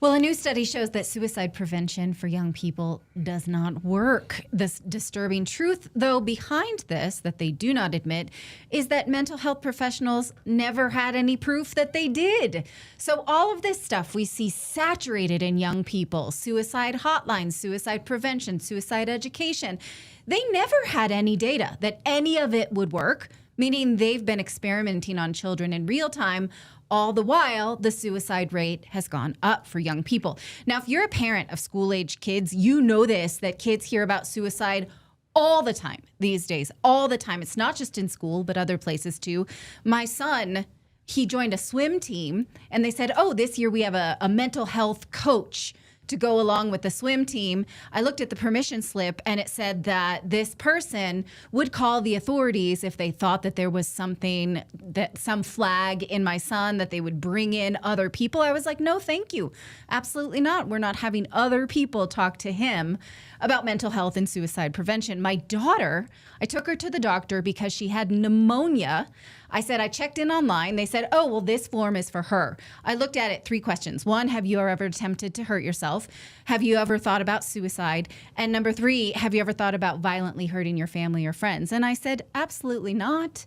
Well, a new study shows that suicide prevention for young people does not work. This disturbing truth, though, behind this that they do not admit is that mental health professionals never had any proof that they did. So all of this stuff we see saturated in young people, suicide hotlines, suicide prevention, suicide education, they never had any data that any of it would work, meaning they've been experimenting on children in real time. All the while, the suicide rate has gone up for young people. Now, if you're a parent of school-age kids, you know this, that kids hear about suicide all the time these days, all the time. It's not just in school, but other places too. My son, he joined a swim team, and they said, oh, this year we have a mental health coach to go along with the swim team. I looked at the permission slip and it said that this person would call the authorities if they thought that there was something, that some flag in my son, that they would bring in other people. I was like, no, thank you. Absolutely not. We're not having other people talk to him about mental health and suicide prevention. My daughter, I took her to the doctor because she had pneumonia. I said, I checked in online. They said, oh, well, this form is for her. I looked at it, 3 questions. 1, have you ever attempted to hurt yourself? Have you ever thought about suicide? And number 3, have you ever thought about violently hurting your family or friends? And I said, absolutely not.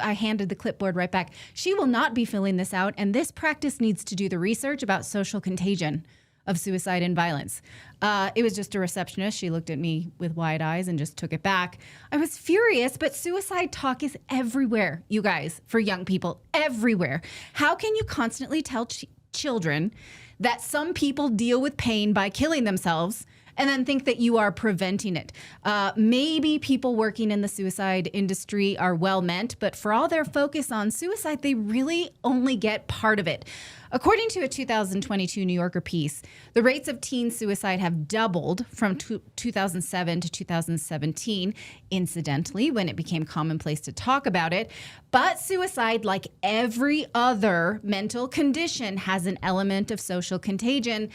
I handed the clipboard right back. She will not be filling this out. And this practice needs to do the research about social contagion of suicide and violence. It was just a receptionist. She looked at me with wide eyes and just took it back. I was furious, but suicide talk is everywhere, you guys, for young people, everywhere. How can you constantly tell children that some people deal with pain by killing themselves and then think that you are preventing it? Maybe people working in the suicide industry are well-meant, but for all their focus on suicide, they really only get part of it. According to a 2022 New Yorker piece, the rates of teen suicide have doubled from 2007 to 2017, incidentally, when it became commonplace to talk about it. But suicide, like every other mental condition, has an element of social contagion.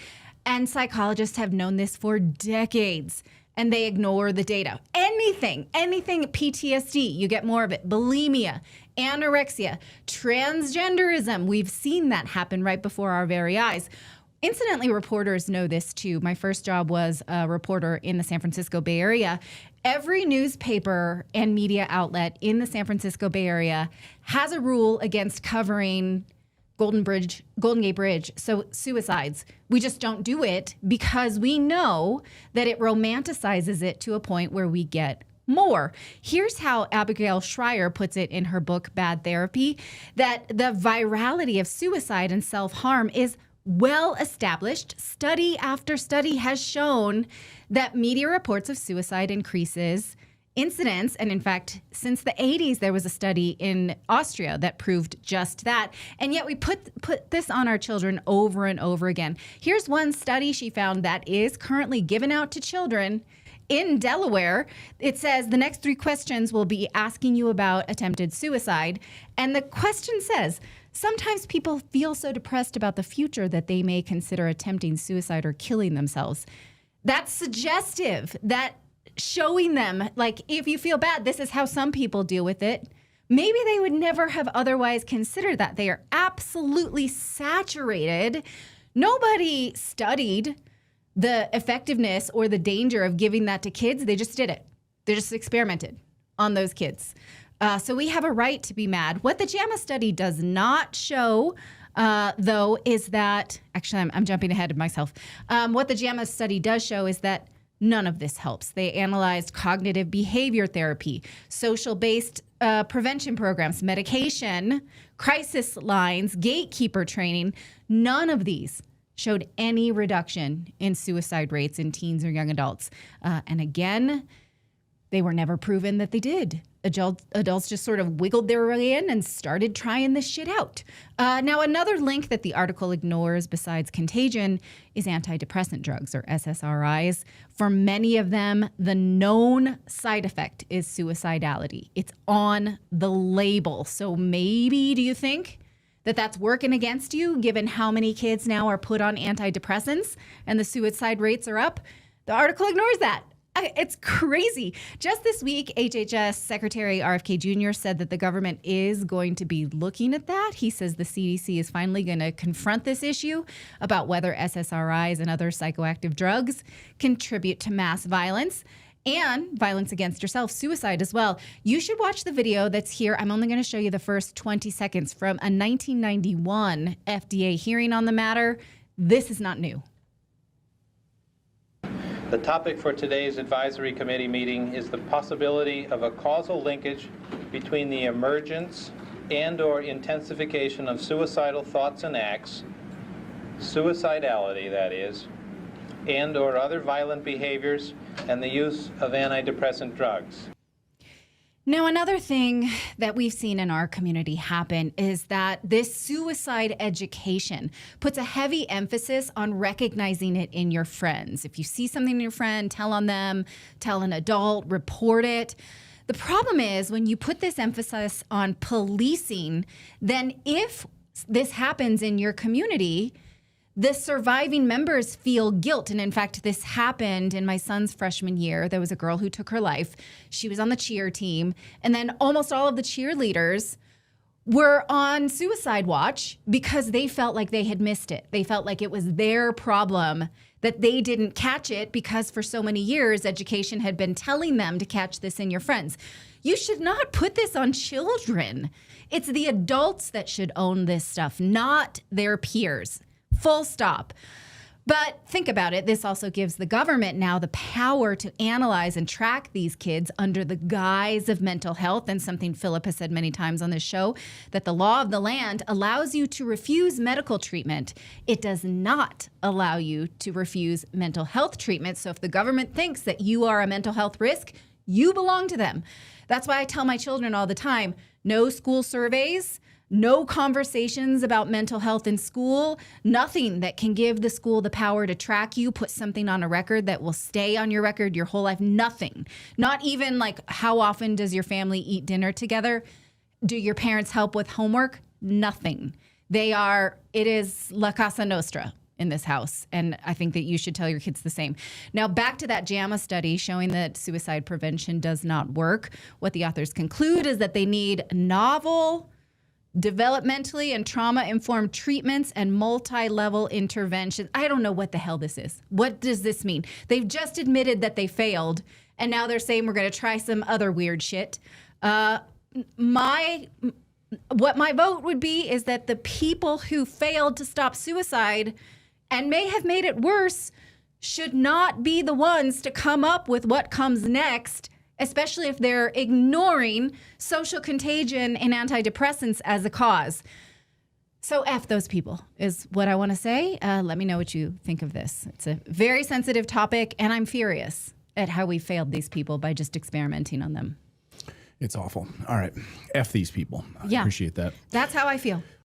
And psychologists have known this for decades, and they ignore the data. Anything, PTSD, you get more of it. Bulimia, anorexia, transgenderism, we've seen that happen right before our very eyes. Incidentally, reporters know this too. My first job was a reporter in the San Francisco Bay Area. Every newspaper and media outlet in the San Francisco Bay Area has a rule against covering Golden Gate Bridge, so suicides. We just don't do it because we know that it romanticizes it to a point where we get more. Here's how Abigail Schreier puts it in her book, Bad Therapy, that the virality of suicide and self-harm is well established. Study after study has shown that media reports of suicide increases incidents. And in fact, since the 80s, there was a study in Austria that proved just that. And yet we put this on our children over and over again. Here's one study she found that is currently given out to children in Delaware. It says the next 3 questions will be asking you about attempted suicide. And the question says, sometimes people feel so depressed about the future that they may consider attempting suicide or killing themselves. That's suggestive. That showing them, like, if you feel bad, this is how some people deal with it. Maybe they would never have otherwise considered that. They are absolutely saturated. Nobody studied the effectiveness or the danger of giving that to kids. They just did it. They just experimented on those kids. So we have a right to be mad. What the JAMA study does not show, though, is that, actually, I'm jumping ahead of myself. What the JAMA study does show is that none of this helps. They analyzed cognitive behavior therapy, social-based prevention programs, medication, crisis lines, gatekeeper training. None of these showed any reduction in suicide rates in teens or young adults. And again, they were never proven that they did. Adults just sort of wiggled their way in and started trying this shit out. Now, another link that the article ignores besides contagion is antidepressant drugs, or SSRIs. For many of them, the known side effect is suicidality. It's on the label. So maybe, do you think that that's working against you, given how many kids now are put on antidepressants and the suicide rates are up? The article ignores that. It's crazy. Just this week, HHS Secretary RFK Jr. said that the government is going to be looking at that. He says the CDC is finally going to confront this issue about whether SSRIs and other psychoactive drugs contribute to mass violence and violence against yourself, suicide as well. You should watch the video that's here. I'm only going to show you the first 20 seconds from a 1991 FDA hearing on the matter. This is not new. The topic for today's advisory committee meeting is the possibility of a causal linkage between the emergence and/or intensification of suicidal thoughts and acts, suicidality that is, and/or other violent behaviors, and the use of antidepressant drugs. Now, another thing that we've seen in our community happen is that this suicide education puts a heavy emphasis on recognizing it in your friends. If you see something in your friend, tell on them, tell an adult, report it. The problem is when you put this emphasis on policing, then if this happens in your community, the surviving members feel guilt. And in fact, this happened in my son's freshman year. There was a girl who took her life. She was on the cheer team. And then almost all of the cheerleaders were on suicide watch because they felt like they had missed it. They felt like it was their problem that they didn't catch it because for so many years, education had been telling them to catch this in your friends. You should not put this on children. It's the adults that should own this stuff, not their peers. Full stop. But think about it. This also gives the government now the power to analyze and track these kids under the guise of mental health. And something Philip has said many times on this show, that the law of the land allows you to refuse medical treatment. It does not allow you to refuse mental health treatment. So if the government thinks that you are a mental health risk, you belong to them. That's why I tell my children all the time, no school surveys, no conversations about mental health in school, nothing that can give the school the power to track you, put something on a record that will stay on your record your whole life, nothing. Not even like how often does your family eat dinner together? Do your parents help with homework? Nothing. It is La Casa Nostra in this house. And I think that you should tell your kids the same. Now, back to that JAMA study showing that suicide prevention does not work. What the authors conclude is that they need novel, developmentally and trauma-informed treatments and multi-level interventions. I don't know what the hell this is. What does this mean? They've just admitted that they failed, and now they're saying we're going to try some other weird shit. What my vote would be is that the people who failed to stop suicide and may have made it worse should not be the ones to come up with what comes next, especially if they're ignoring social contagion and antidepressants as a cause. So F those people is what I want to say. Let me know what you think of this. It's a very sensitive topic, and I'm furious at how we failed these people by just experimenting on them. It's awful. All right. F these people. I appreciate that. That's how I feel.